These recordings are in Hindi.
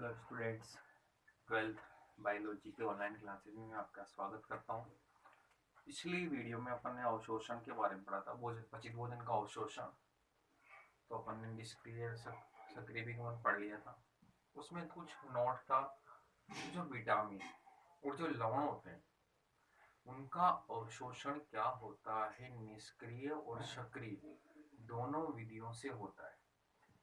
हेलो स्टूडेंट्स, 12th बायोलॉजी के ऑनलाइन क्लासेस में आपका स्वागत करता हूँ। पिछली वीडियो में अपन ने अवशोषण के बारे में पढ़ा था, भोजन पचित भोजन का अवशोषण। तो अपन ने निष्क्रिय सक्रिय भी पढ़ लिया था। उसमें कुछ नोट था, जो विटामिन और जो लवण होते हैं उनका अवशोषण क्या होता है, निष्क्रिय और सक्रिय दोनों विधियों से होता है।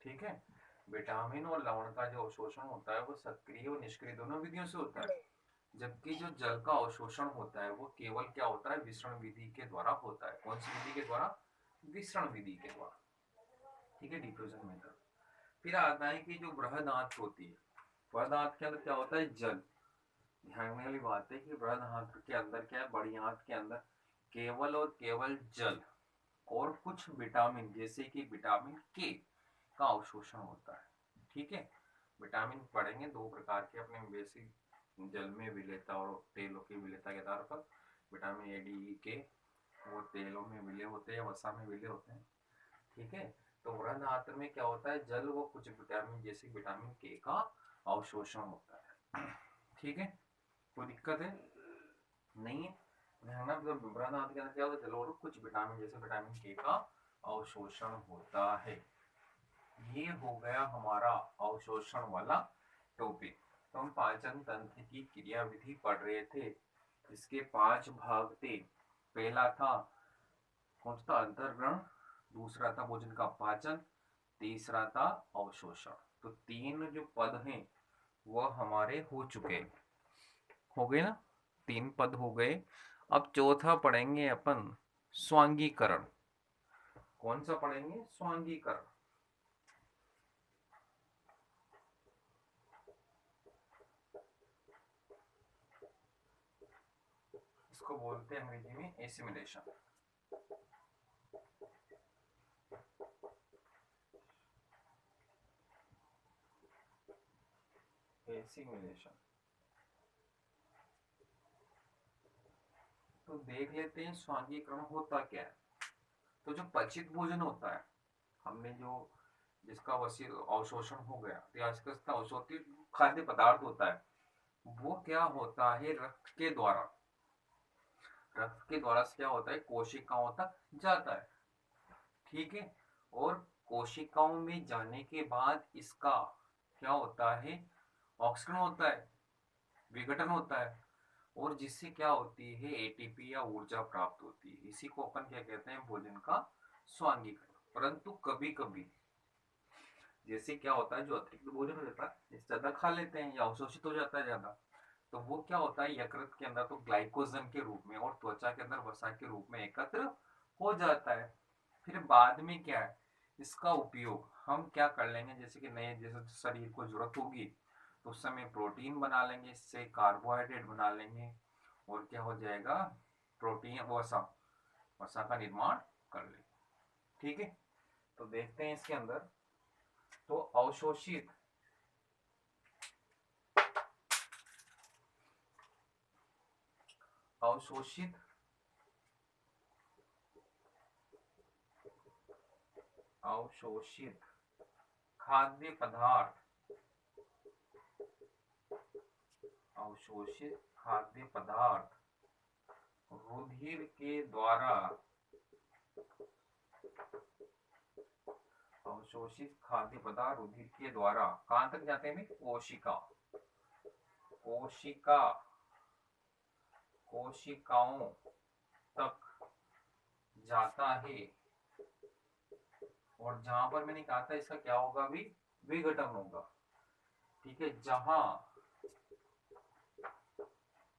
ठीक है, विटामिन और लवण का जो अवशोषण होता है वो सक्रिय और निष्क्रिय दोनों विधियों से होता है, जबकि जो जल का अवशोषण होता है वो केवल क्या होता है, विसरण विधि के द्वारा होता है। कौन सी विधि के द्वारा? विसरण विधि के द्वारा। ठीक है, डिफ्यूजन मेथड। फिर आता है कि जो बृहद आंत होती है, बृहद आंत के अंदर क्या होता है? जल। ध्यान रखने वाली बात है कि बृहद आंत के अंदर क्या है, बड़ी आंत के अंदर केवल और केवल जल और कुछ विटामिन जैसे कि विटामिन के का अवशोषण होता है। ठीक है, विटामिन पढ़ेंगे दो प्रकार के अपने बेसिक, जल में विलेयता और तेलों की विलेयता के आधार पर। विटामिन ए डी के वो तेलों में विलय होते हैं, वसा में विलय होते हैं। ठीक है, तो वृहद आंत्र में क्या होता है, जल व कुछ विटामिन जैसे विटामिन के का अवशोषण होता है। ठीक है, कोई दिक्कत है? नहीं है। मतलब वृहद आंत्र के अंदर क्या होता है, जल और कुछ विटामिन जैसे विटामिन के का अवशोषण होता है। ये हो गया हमारा अवशोषण वाला टॉपिक। तो हम पाचन तंत्र की क्रियाविधि पढ़ रहे थे। इसके 5 भाग थे। पहला था कौन सा? अंतर्ग्रहण। दूसरा था भोजन का पाचन। तीसरा था अवशोषण। तो 3 जो पद हैं वह हमारे हो चुके, हो गए ना? 3 पद हो गए। अब चौथा पढ़ेंगे अपन, स्वांगीकरण। कौन सा पढ़ेंगे? स्वांगीकरण। इसको बोलते हैं अंग्रेजी में एसिमिलेशन। एसिमिलेशन। तो देख लेते हैं स्वांगीकरण होता क्या है। तो जो पचित भोजन होता है, हमने जो जिसका वसी अवशोषण हो गया, तो अवशोषित खाद्य पदार्थ होता है, वो क्या होता है, रक्त के द्वारा, रक्त के द्वारा से क्या होता है, कोशिकाओं तक जाता है। ठीक है, और कोशिकाओं में जाने के बाद इसका क्या होता है, ऑक्सीकरण होता है, विघटन होता है, और जिससे क्या होती है, एटीपी या ऊर्जा प्राप्त होती है। इसी को अपन क्या कहते हैं, भोजन का स्वांगीकरण। परंतु कभी कभी जैसे क्या होता है, जो अतिरिक्त भोजन हो जाता है, ज्यादा खा लेते हैं या अवशोषित हो जाता है ज्यादा, तो वो क्या होता है, यकृत के अंदर तो ग्लाइकोजन के रूप में और त्वचा के अंदर वसा के रूप में एकत्र हो जाता है। फिर बाद में क्या है, इसका उपयोग हम क्या कर लेंगे, जैसे कि नए जैसे शरीर को जरूरत होगी तो उस समय प्रोटीन बना लेंगे, इससे कार्बोहाइड्रेट बना लेंगे, और क्या हो जाएगा, प्रोटीन वसा, वसा का निर्माण कर लेंगे। ठीक है, तो देखते हैं इसके अंदर। तो अवशोषित अवशोषित अवशोषित खाद्य पदार्थ, अवशोषित खाद्य पदार्थ रुधिर के द्वारा, अवशोषित खाद्य पदार्थ रुधिर के द्वारा कहां तक जाते हैं? कोशिका, कोशिका, कोशिकाओं तक जाता है। और जहां पर मैंने कहा था इसका क्या होगा, भी विघटन होगा। ठीक है, जहां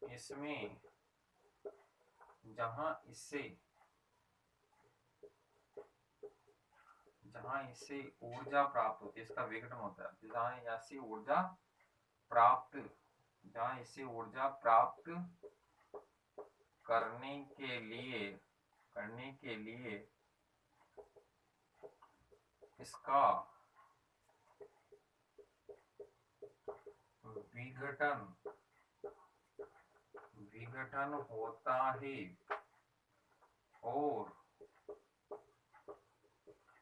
इसमें, जहां इससे, जहां इससे ऊर्जा प्राप्त होती है, इसका विघटन होता है। जहां यहाँ से ऊर्जा प्राप्त, जहां इससे ऊर्जा प्राप्त करने के लिए, करने के लिए इसका विघटन, विघटन होता है और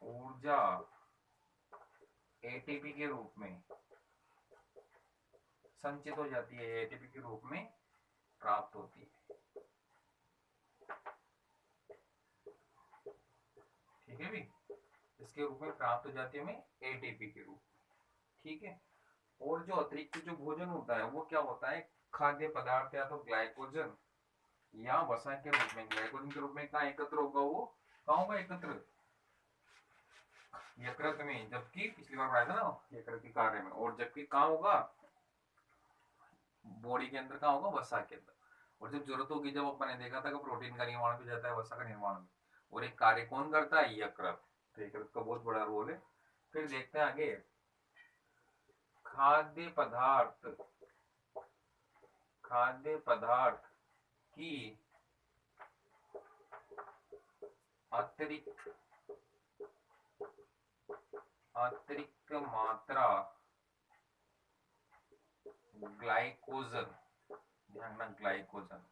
ऊर्जा एटीपी के रूप में, संचित हो जाती है, एटीपी के रूप में प्राप्त होती है। ठीक है भी, इसके रूप में प्राप्त हो जाती है हमें एटीपी के रूप में। ठीक है, और जो अतिरिक्त जो भोजन होता है वो क्या होता है, खाद्य पदार्थ या तो ग्लाइकोजन या वसा के रूप में। ग्लाइकोजन के रूप में कहाँ एकत्र होगा, वो कहाँ होगा एकत्र, यकृत में, जबकि पिछली बार पढ़ाया था ना यकृत के कार्य में, और जबकि कहाँ होगा, बॉडी के अंदर कहाँ होगा, वसा के अंदर। और जब जरूरत होगी, जब अपन ने देखा था कि प्रोटीन का निर्माण भी जाता है वसा का निर्माण भी, और एक कार्य कौन करता है, यकृत। तो यकृत का बहुत बड़ा रोल है। फिर देखते हैं आगे, खाद्य पदार्थ की अतिरिक्त मात्रा ग्लाइकोजन, ध्यान रखना ग्लाइकोजन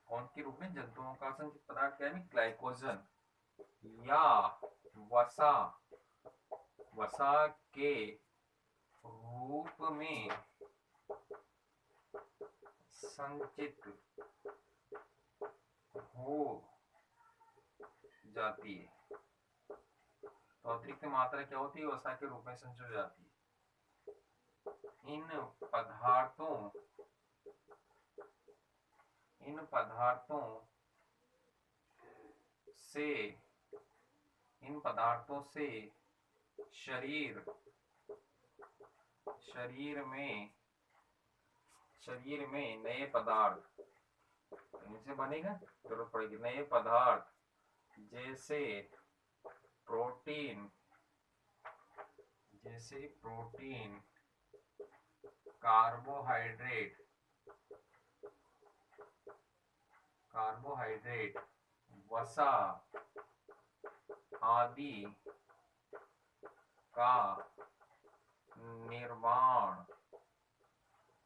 कौन के रूप में, जंतुओं का संचित पदार्थ क्या है, ग्लाइकोजन या वसा के रूप में संचित हो जाती है। तो अतिरिक्त मात्रा क्या होती है, वसा के रूप में संचित हो जाती है। इन पदार्थों से शरीर में नए पदार्थ, इनसे बनेगा जरूरत पड़ेगी, नए पदार्थ जैसे प्रोटीन, कार्बोहाइड्रेट, वसा आदि का निर्माण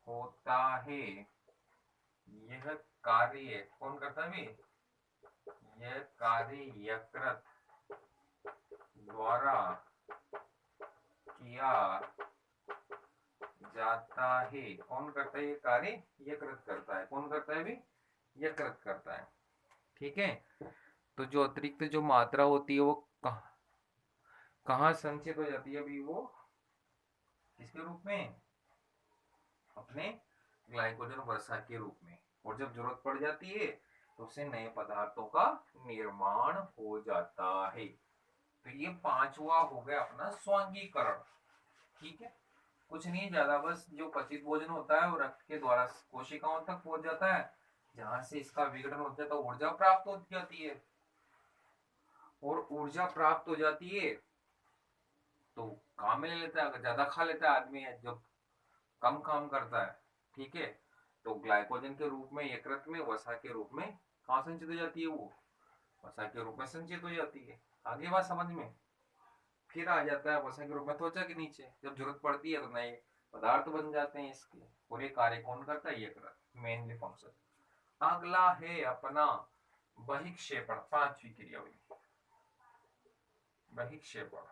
होता है। यह कार्य कौन करता है, यह कार्य यकृत द्वारा किया जाता है। कौन करता है ये कार्य, यकृत करता है। कौन करता है भी, यकृत करता है। ठीक है, तो जो अतिरिक्त जो मात्रा होती है वो कहाँ संचित हो जाती है अभी, वो किसके रूप में, अपने ग्लाइकोजन वसा के रूप में, और जब जरूरत पड़ जाती है तो उससे नए पदार्थों का निर्माण हो जाता है। तो ये पांचवा हो गया अपना स्वांगीकरण। ठीक है, कुछ नहीं ज्यादा, बस जो पचित भोजन होता है वो रक्त के द्वारा कोशिकाओं तक पहुंच जाता है, जहां से इसका विघटन होता है तो ऊर्जा प्राप्त हो जाती है, और ऊर्जा प्राप्त हो जाती है तो काम में ले लेता है। अगर ज्यादा खा लेता है आदमी है, जब कम काम करता है, ठीक है, तो ग्लाइकोजन के रूप में यकृत में, वसा के रूप में कहाँ संचित हो जाती है, वो वसा के रूप में संचित हो जाती है। आगे बात समझ में, फिर आ जाता है वसा के रूप में त्वचा के नीचे, जब जरूरत पड़ती है तो नए पदार्थ बन जाते हैं इसके, और ये कार्य कौन करता है, यकृत, मेनली फंक्शन। अगला है अपना बहिक्षेपण, पांचवी क्रिया हुई बहिक्षेपण।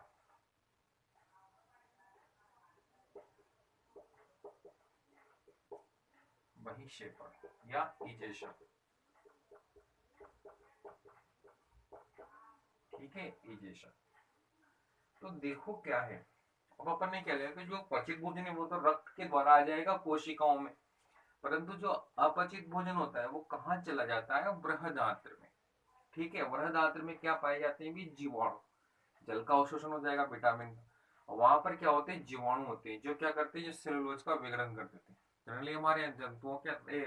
बहिक्षेपण या इजेशन, ठीक है, इजेशन। तो देखो क्या है, अब अपन ने क्या लिया कि जो पचित भोजन है वो तो रक्त के द्वारा आ जाएगा कोशिकाओं में, परंतु जो अपचित भोजन होता है वो कहाँ चला जाता है, बृहदात्र में। ठीक है, बृहदात्र में क्या पाए जाते हैं भी, जीवाणु, जल का अवशोषण हो जाएगा, विटामिन, वहां पर क्या होते हैं, जीवाणु होते हैं, जो क्या करते हैं, जो सेलुलोज का विघटन कर देते हैं। जनरली हमारे जंतुओं के,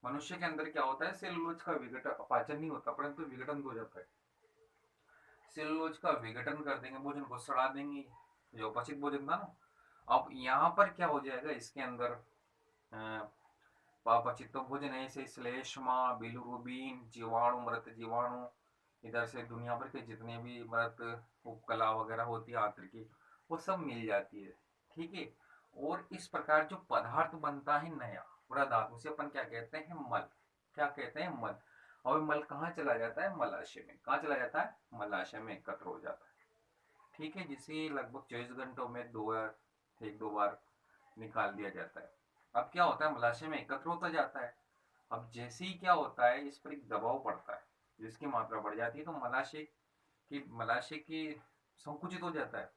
मनुष्य के अंदर क्या होता है, सेलुलोज का विघटन, पाचन नहीं होता परंतु विघटन हो जाता है। सेलुलोज का विघटन कर देंगे, भोजन को सड़ा देंगे, जो अपचित भोजन था ना। अब यहाँ पर क्या हो जाएगा, इसके अंदर अपचित भोजन है, जैसे श्लेष्मा, बिलिरुबिन, जीवाणु, मृत जीवाणु, इधर से दुनिया भर के जितने भी मृत उपकला वगैरह होती है आंत्र की, वो सब मिल जाती है। ठीक है, और इस प्रकार जो पदार्थ बनता है नया बृहदात्र, उसे अपन क्या कहते हैं, मल। क्या कहते हैं, मल। और मल कहाँ चला जाता है, मलाशय में। कहाँ चला जाता है, मलाशय में एकत्र हो जाता है। ठीक है, जिसे लगभग 24 घंटों में 2 बार, 1-2 बार निकाल दिया जाता है। अब क्या होता है, मलाशय में एकत्र होता जाता है। अब जैसे ही क्या होता है, इस पर एक दबाव पड़ता है, जिसकी मात्रा बढ़ जाती है, तो मलाशय की संकुचित हो जाता है।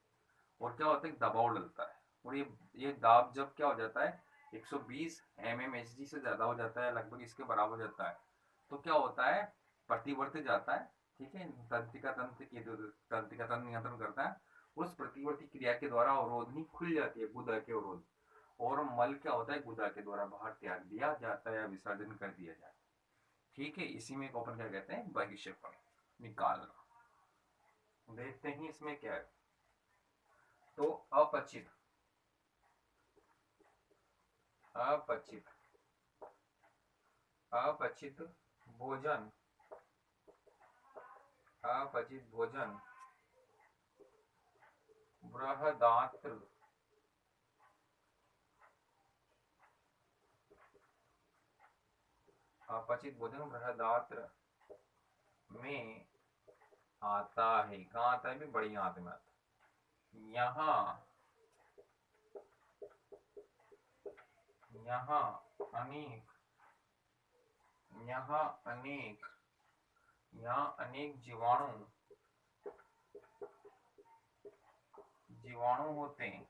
और क्या होता है, दबाव डलता है। और ये दाब जब क्या हो जाता है, 120 mmHg से ज्यादा हो जाता है, लगभग इसके बराबर हो जाता है, तो क्या होता है, प्रतिवर्ती जाता है। ठीक है, तंत्रिका तंत्र नियंत्रण करता है। उस प्रतिवर्ती क्रिया के द्वारा अवरोधनी खुल जाती है, गुदा के अवरोध। और मल क्या होता है, गुदा के द्वारा बाहर त्याग दिया जाता है या विसर्जन कर दिया जाता है। ठीक है, इसी में अपन क्या कहते हैं, बहिक्षेपण निकालना। देखते हैं इसमें क्या है। तो अपचित अपचित अपचित भोजन अपचित भोजन बृहदात्र अपचित भोजन बृहदात्र में आता है। कहाँ आता है भी, बड़ी आंत में आता है। यहाँ अनेक यहाँ अनेक यहाँ अनेक जीवाणु जीवाणु होते हैं।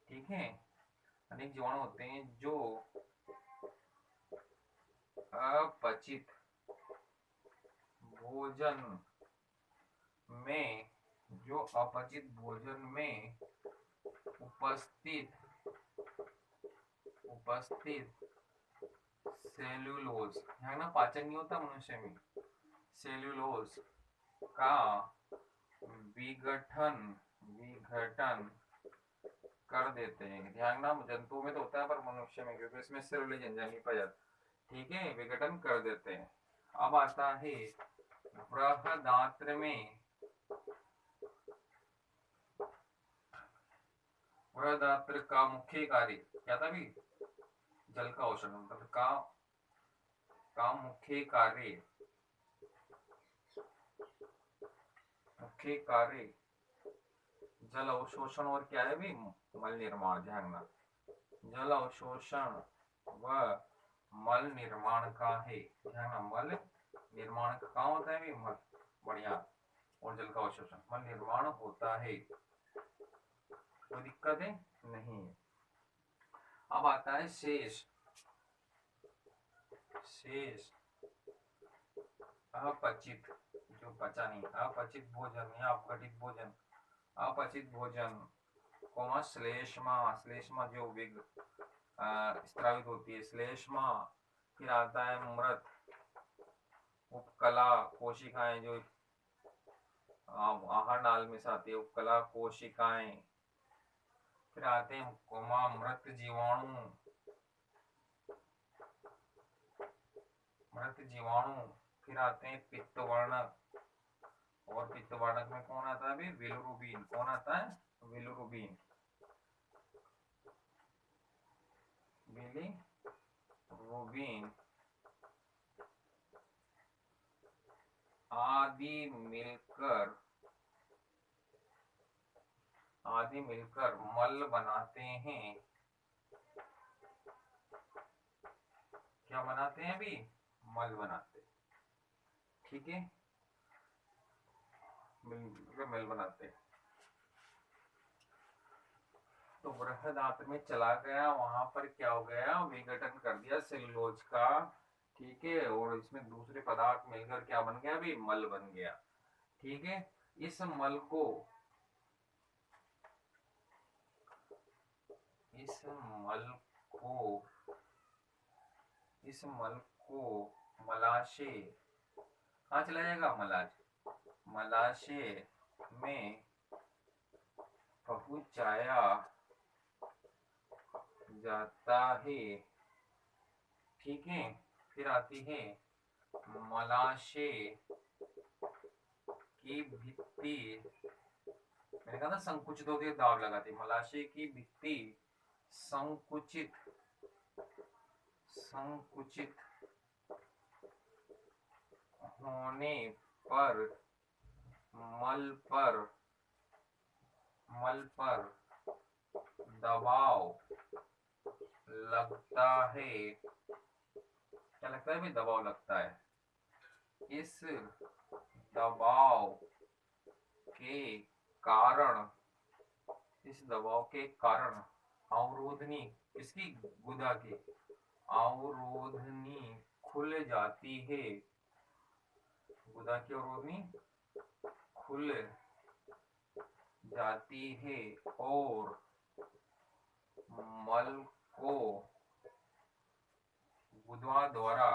ठीक है, अनेक जीवाणु होते हैं जो अपचित भोजन में अपचित भोजन में उपस्थित सेल्यूलोज, है ना, पाचन नहीं होता मनुष्य में, सेल्यूलोज का विघटन विघटन कर देते हैं। ध्यान ना, जंतुओं में तो होता है पर मनुष्य में, क्योंकि इसमें सेल्यूलोज एंजाइम नहीं पाया जाता। ठीक है, विघटन कर देते हैं। अब आता है बृहदात्र में बृहदात्र का मुख्य कार्य क्या था भी, जल का अवशोषण, मतलब का मुख्य कार्य जल अवशोषण और क्या है भी, मल निर्माण। ध्यान, जल अवशोषण व मल निर्माण का है। ध्यान, मल निर्माण कहाँ होता है भी, मल, बढ़िया, और जल का अवशोषण, मल निर्माण होता है, कोई दिक्कत है नहीं है। अब आता है शेष अपचित, जो पचा नहीं, अपचित भोजन या अपघटित भोजन, अपचित भोजन श्लेष्मा, श्लेष्मा जो स्त्रावित होती है, श्लेष्मा। फिर आता है मृत, उपकला कोशिकाएं जो आहार नाल में से आती है, उपकला कोशिकाएं। फिर आते हैं मृत जीवाणु। फिर आते हैं पित्तवर्णक, और पित्तवर्णक में कौन आता है, बिलिरुबिन। कौन आता है, बिलिरुबिन, बिलिरुबिन आदि मिलकर मल बनाते हैं। क्या बनाते हैं अभी, मल बनाते। ठीक है, मल बनाते हैं। तो बृहदात्र में चला गया, वहां पर क्या हो गया, विघटन कर दिया सेलुलोज का। ठीक है, और इसमें दूसरे पदार्थ मिलकर क्या बन गया भी, मल बन गया। ठीक है, इस मल को मलाशय, कहाँ चला जाएगा, मलाशय में पहुंचाया जाता है। ठीक है, फिर आती है मलाशय की भित्ति, मैंने कहा था संकुचित होती है, दाब लगाती, मलाशय की भित्ति संकुचित होने पर मल पर दबाव लगता है, क्या लगता है भाई, दबाव लगता है। इस दबाव के कारण, इस दबाव के कारण अवरोधनी, किसकी, गुदा की, अवरोधनी खुल जाती है, गुदा की अवरोधनी खुल जाती है और मल को गुदा द्वारा,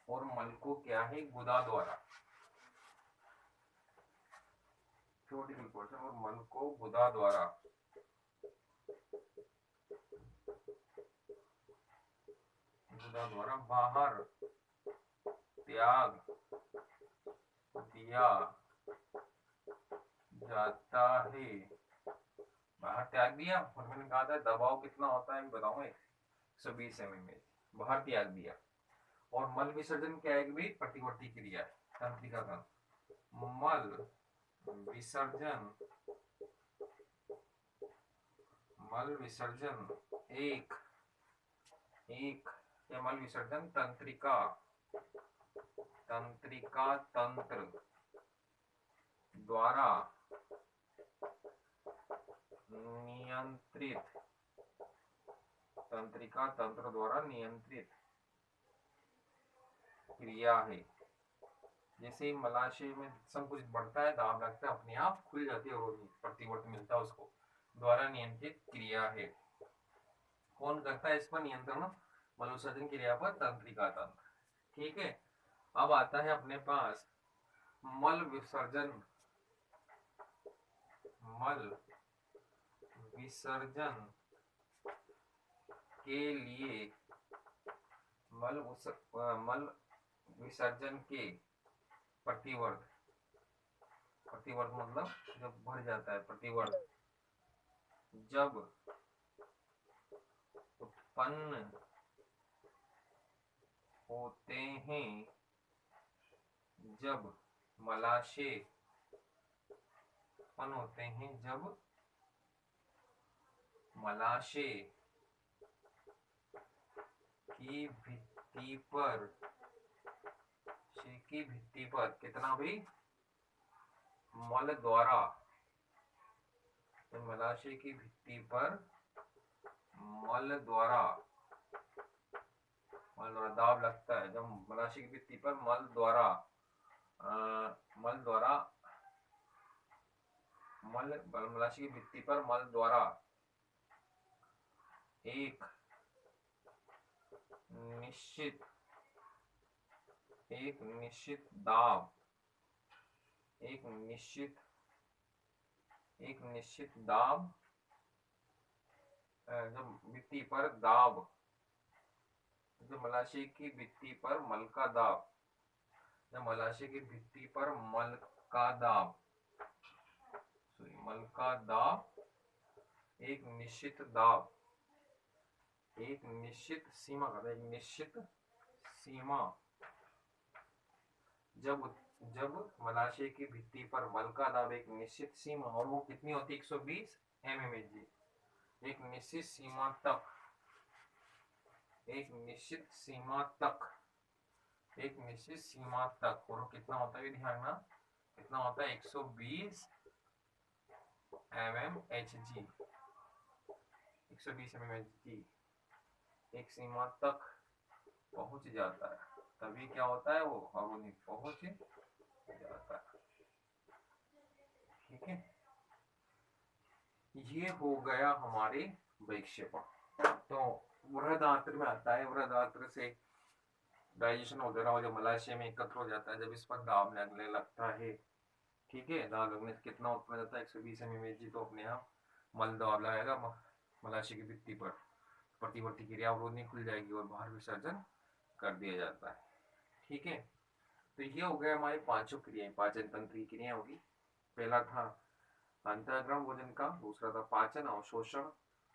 और मल को क्या है, गुदा द्वारा, क्योटिकल पोर्शन, और मल को गुदा द्वारा बाहर त्याग दिया जाता है। बाहर त्याग दिया, और मैंने कहा था दबाव कितना होता है बताऊंगा, 120 mm, बाहर त्याग दिया। और मल विसर्जन क्या है भी, प्रतिवर्ती क्रिया है, तंत्रिका तंत्र। मल विसर्जन, मल विसर्जन एक या मल विसर्जन तंत्रिका, तंत्रिका तंत्र द्वारा नियंत्रित, तंत्रिका तंत्र द्वारा नियंत्रित क्रिया है। जैसे मलाशय में संकुचित बढ़ता है, दाब लगता है, अपने आप खुल जाती है और प्रतिवर्त मिलता है, उसको द्वारा नियंत्रित क्रिया है। कौन करता है इस पर नियंत्रण, मल विसर्जन क्रिया पर तंत्रिका तंत्र। ठीक है, अब आता है अपने पास मल विसर्जन, मल विसर्जन के लिए, मल विसर्जन के प्रतिवर्त, प्रतिवर्त मतलब जब भर जाता है, प्रतिवर्त जब उत्पन्न होते हैं, जब मलाशय उत्पन्न होते हैं, जब मलाशय की भित्ति पर, की भित्ति पर कितना भी मल द्वारा, तो मलाशय की भित्ति पर मल द्वारा दाब लगता है, जब मलाशय की भित्ति पर मल द्वारा मलाशय की भित्ति पर मल द्वारा एक निश्चित दाब, एक निश्चित दाब, जब भित्ति पर दाब, जब मलाशय की भित्ति पर मल का दाब, जब मलाशय की भित्ति पर मल का दाब, मल का दाब, एक निश्चित दाब, एक निश्चित सीमा, एक निश्चित सीमा, जब मलाशय की भित्ति पर मल का दाब एक निश्चित सीमा, और वो कितनी होती है, 120 mmHg, एक निश्चित सीमा तक, एक निश्चित सीमा तक, एक निश्चित सीमा तक, और कितना होता है ध्यान ना, कितना होता है 120 mmHg, 120 mmHg एक सीमा तक पहुंच जाता है, तभी क्या होता है, वो अवरोधी पहुंच जाता है। ठीक है, ये हो गया हमारे विक्षेपण। तो वृहदांत्र में आता है, वृहदांत्र से डाइजेशन वगैरह हो, जो मलाशय में एकत्र हो जाता है, जब इस पर दाब लगने लगता है। ठीक है, दाब लगने से कितना उत्पन्न होता है, 120 mmHg, तो अपने आप मल दाब लगाएगा मलाशय की भित्ति पर, प्रतिवर्ती क्रिया अवरोधनी खुल जाएगी और बाहर विसर्जन कर दिया जाता है। ठीक है, तो ये हो गया हमारी पांचों क्रियाएं, पाचन तंत्र की क्रिया होगी। पहला था अंतःग्रहण भोजन का, दूसरा था पाचन, अवशोषण,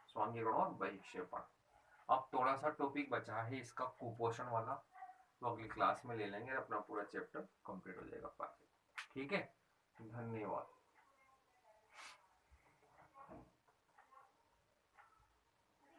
स्वांगीकरण और बहिक्षेपण। अब थोड़ा सा टॉपिक बचा है इसका कुपोषण वाला, तो अगली क्लास में ले लेंगे, अपना पूरा चैप्टर कंप्लीट हो जाएगा पाचन। ठीक है, धन्यवाद।